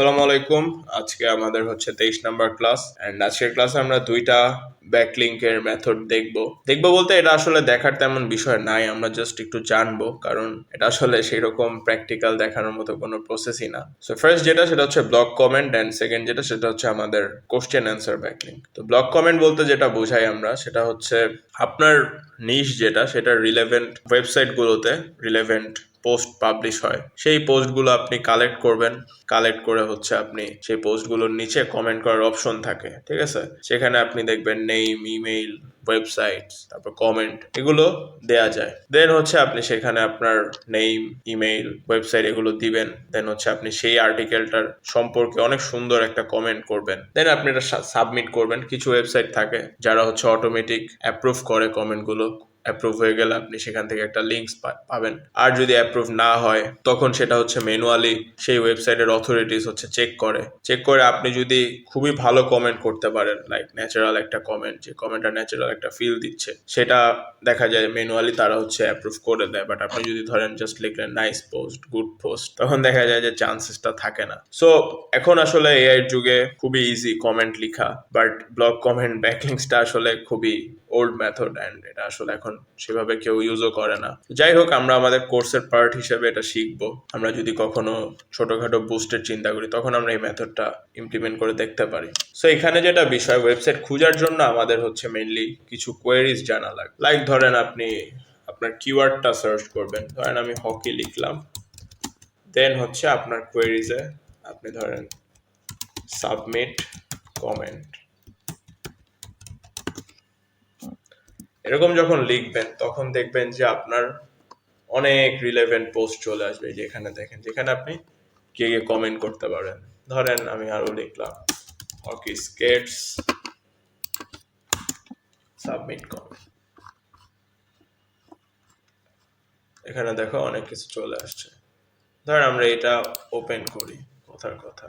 আসসালামু আলাইকুম। আজকে আমাদের হচ্ছে 23 নাম্বার ক্লাস এন্ড আজকের ক্লাসে আমরা দুইটা ব্যাকলিংকের মেথড দেখবো বলতে এটা আসলে দেখার তেমন বিষয় নাই, আমরা জাস্ট একটু জানবো, কারণ এটা আসলে সেরকম প্র্যাকটিক্যাল দেখানোর মতো কোনো প্রসেসই না। সো ফার্স্ট যেটা সেটা হচ্ছে ব্লক কমেন্ট এন্ড সেকেন্ড যেটা সেটা হচ্ছে আমাদের কোশ্চেন অ্যান্সার ব্যাকলিংক। তো ব্লক কমেন্ট বলতে যেটা বোঝাই আমরা সেটা হচ্ছে আপনার নিশ যেটা সেটা রিলেভেন্ট ওয়েবসাইটগুলোতে রিলেভেন্ট পোস্ট পাবলিশ হয়, সেই পোস্টগুলো আপনি কালেক্ট করবেন। কালেক্ট করে হচ্ছে আপনি সেই পোস্টগুলোর নিচে কমেন্ট করার অপশন থাকে, ঠিক আছে? সেখানে আপনি দেখবেন নেম, ইমেইল, ওয়েবসাইট, তারপর কমেন্ট, এগুলো দেয়া যায়। দেন হচ্ছে আপনি সেখানে আপনার নেম, ইমেইল, ওয়েবসাইট এগুলো দিবেন। দেন হচ্ছে আপনি সেই আর্টিকেলটার সম্পর্কে অনেক সুন্দর একটা কমেন্ট করবেন। দেন আপনি এটা সাবমিট করবেন। কিছু ওয়েবসাইট থাকে যারা হচ্ছে অটোমেটিক অ্যাপ্রুভ করে কমেন্টগুলো। অ্যাপ্রুভ হয়ে গেলে আপনি সেখান থেকে একটা লিঙ্কস পাবেন। আর যদি অ্যাপ্রুভ না হয় তখন সেটা হচ্ছে ম্যানুয়ালি সেই ওয়েবসাইটের অথরিটিস হচ্ছে চেক করে আপনি যদি খুবই ভালো কমেন্ট করতে পারেন, লাইক ন্যাচারাল একটা কমেন্ট, যে কমেন্টটা ন্যাচারাল একটা ফিল দিচ্ছে, সেটা দেখা যায় ম্যানুয়ালি তারা হচ্ছে অ্যাপ্রুভ করে দেয়। বাট আপনি যদি ধরেন জাস্ট লিখলেন নাইস পোস্ট, গুড পোস্ট, তখন দেখা যায় যে চান্সেসটা থাকে না। সো এখন আসলে এআই যুগে খুবই ইজি কমেন্ট লিখা, বাট ব্লক কমেন্ট ব্যাকলিংসটা আসলে খুবই ওল্ড মেথড অ্যান্ড এটা আসলে এখন সেভাবে কেউ ইউজও করে না। যাই হোক, আমরা আমাদের কোর্সের পার্ট হিসেবে এটা শিখবো। আমরা যদি কখনো ছোটখাটো বুস্টের চিন্তা করি তখন আমরা এই মেথডটা ইমপ্লিমেন্ট করে দেখতে পারি। সো এখানে যেটা বিষয়, ওয়েবসাইট খোঁজার জন্য আমাদের হচ্ছে মেইনলি কিছু কোয়েরিজ জানা লাগে। লাইক ধরেন আপনি আপনার কিওয়ার্ডটা সার্চ করবেন, ধরেন আমি হকি লিখলাম। দেন হচ্ছে আপনার কোয়েরিজে আপনি ধরেন সাবমিট কমেন্ট, এরকম যখন লিখবেন তখন দেখবেন যে আপনার অনেক রিলেভেন্ট পোস্ট চলে আসবে। যেখানে দেখেন, যেখানে আপনি গিয়ে কমেন্ট করতে পারেন। ধরেন আমি আরো লিখলাম হকি স্কেটস, সাবমিট কমেন্ট। এখানে দেখো অনেক কিছু চলে আসছে। ধরেন আমরা এটা ওপেন করি, কথার কথা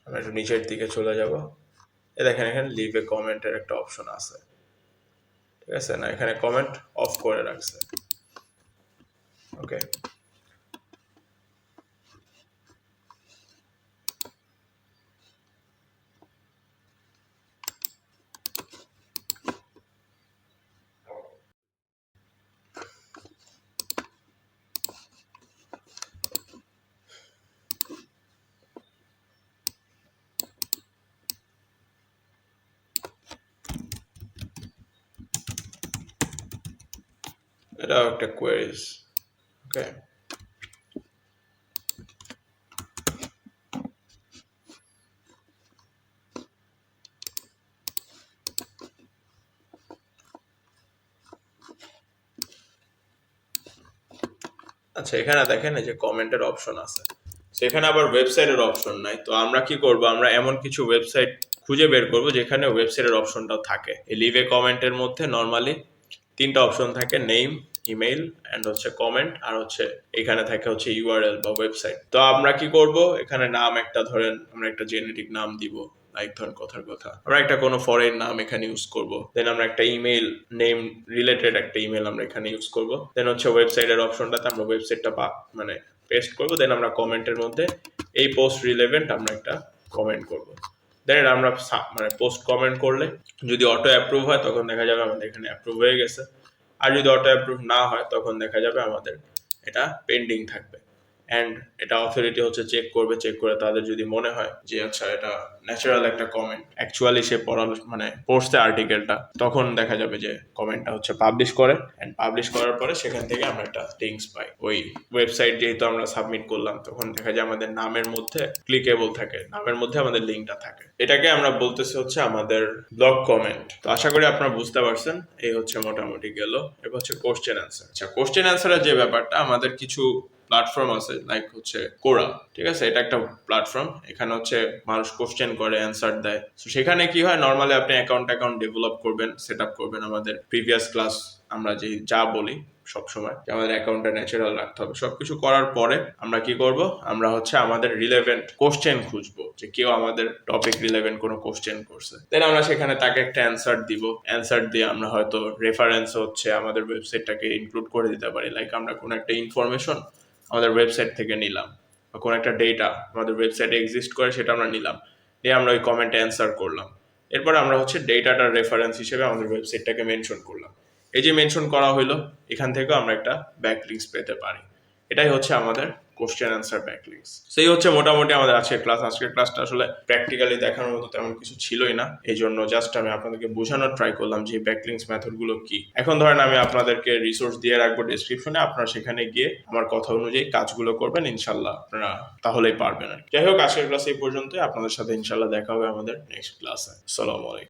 আমরা একটু নিচের দিকে চলে যাব। দেখেন এখানে লিভ এ কমেন্টের একটা অপশন আছে, ঠিক আছে না? এখানে কমেন্ট অফ করে রাখছে। ওকে, এটাও একটা কোয়েরিজ। ওকে, আচ্ছা এখানে দেখেন এই যে কমেন্টের অপশন আছে, সেখানে আবার ওয়েবসাইটের অপশন নাই। তো আমরা কি করব, আমরা এমন কিছু ওয়েবসাইট খুঁজে বের করব যেখানে ওয়েবসাইটের অপশনটাও থাকে। এই লিভ এ কমেন্টের মধ্যে নর্মালি তিনটা অপশন থাকে, নেম, ইমেইল এন্ড হচ্ছে কমেন্ট, আর হচ্ছে এখানে থাকে হচ্ছে ইউআরএল বা ওয়েবসাইট। তো আমরা কি করব, এখানে নাম একটা ধরেন আমরা একটা জেনেরিক নাম দিব, লাইক ধরেন কথার কথা আমরা একটা কোনো ফরেন নাম এখানে ইউজ করব। দেন আমরা একটা ইমেইল নেম রিলেটেড একটা ইমেল আমরা এখানে ইউজ করব। দেন হচ্ছে ওয়েবসাইটের অপশনটাতে আমরা ওয়েবসাইটটা মানে পেস্ট করব। দেন আমরা কমেন্টের মধ্যে এই পোস্ট রিলেভেন্ট আমরা একটা কমেন্ট করব। দেন আমরা মানে পোস্ট কমেন্ট করলে যদি অটো অ্যাপ্রুভ হয় তখন দেখা যাবে আমাদের এখানে অ্যাপ্রুভ হয়ে গেছে। আর যদি অটো অ্যাপ্রুভ না হয় তখন দেখা যাবে আমাদের এটা পেন্ডিং থাকবে। অ্যান্ড এটা অথরিটি হচ্ছে চেক করে তাদের যদি মনে হয় যে আচ্ছা এটা ন্যাচারাল একটা কমেন্ট, অ্যাকচুয়ালি সে মানে পড়ছে আর্টিকেলটা, তখন দেখা যাবে যে কমেন্টটা হচ্ছে পাবলিশ করে। অ্যান্ড পাবলিশ করার পরে সেখান থেকে আমরা একটা লিঙ্কস পাই। ওই ওয়েবসাইট যেহেতু আমরা সাবমিট করলাম তখন দেখা যায় আমাদের নামের মধ্যে ক্লিকেবল থাকে, নামের মধ্যে আমাদের লিঙ্কটা থাকে। এটাকে আমরা বলতেছি হচ্ছে আমাদের ব্লক কমেন্ট। তো আশা করি আপনারা বুঝতে পারছেন। এই হচ্ছে মোটামুটি গেল। এবার হচ্ছে কোশ্চেন অ্যান্সার। আচ্ছা, কোশ্চেন অ্যান্সারের যে ব্যাপারটা, আমাদের কিছু প্ল্যাটফর্ম আছে লাইক হচ্ছে কোরা, ঠিক আছে? এটা একটা প্ল্যাটফর্ম, এখানে হচ্ছে মানুষ কোশ্চেন করে অ্যান্সার দেয়। তো সেখানে কি হয়, নর্মালি আপনি অ্যাকাউন্ট ডেভেলপ করবেন, সেট আপ করবেন। আমাদের প্রিভিয়াস ক্লাস আমরা যা বলি সবসময় যে আমাদের অ্যাকাউন্টটা ন্যাচারাল রাখতে হবে। সবকিছু করার পরে আমরা কি করব, আমরা হচ্ছে আমাদের রিলেভেন্ট কোশ্চেন খুঁজবো, যে কেউ আমাদের টপিক রিলেভেন্ট কোনো কোশ্চেন করছে। দেন আমরা সেখানে তাকে একটা অ্যান্সার দিব। অ্যান্সার দিয়ে আমরা হয়তো রেফারেন্স হচ্ছে আমাদের ওয়েবসাইটটাকে ইনক্লুড করে দিতে পারি। লাইক আমরা কোনো একটা ইনফরমেশন আমাদের ওয়েবসাইট থেকে নিলাম, বা কোনো একটা ডেটা আমাদের ওয়েবসাইটে এক্সিস্ট করে সেটা আমরা নিলাম, নিয়ে আমরা ওই কমেন্টে অ্যান্সার করলাম। এরপরে আমরা হচ্ছে ডেটাটার রেফারেন্স হিসেবে আমাদের ওয়েবসাইটটাকে মেনশন করলাম। এই যে মেনশন করা হলো, এখান থেকেও আমরা একটা ব্যাকলিংকস পেতে পারি। এটাই হচ্ছে আমাদের কোশ্চেন অ্যান্সার ব্যাকলিংকস। সেই হচ্ছে মোটামুটি আমাদের আজকের ক্লাস। আজকের ক্লাসটা আসলে প্র্যাকটিক্যালি দেখানোর মতো তেমন কিছু ছিলই না, এই জন্য জাস্ট আমি আপনাদেরকে বোঝানোর ট্রাই করলাম যে ব্যাকলিংকস মেথডগুলো কি। এখন ধরেন আমি আপনাদেরকে রিসোর্স দিয়ে রাখবো ডেসক্রিপশনে, আপনারা সেখানে গিয়ে আমার কথা অনুযায়ী কাজগুলো করবেন, ইনশাল্লাহ আপনারা তাহলেই পারবেন আর কি। যাই হোক, আজকের ক্লাস এই পর্যন্তই। আপনাদের সাথে ইনশাল্লাহ দেখা হবে আমাদের নেক্সট ক্লাসে। আসসালামু আলাইকুম।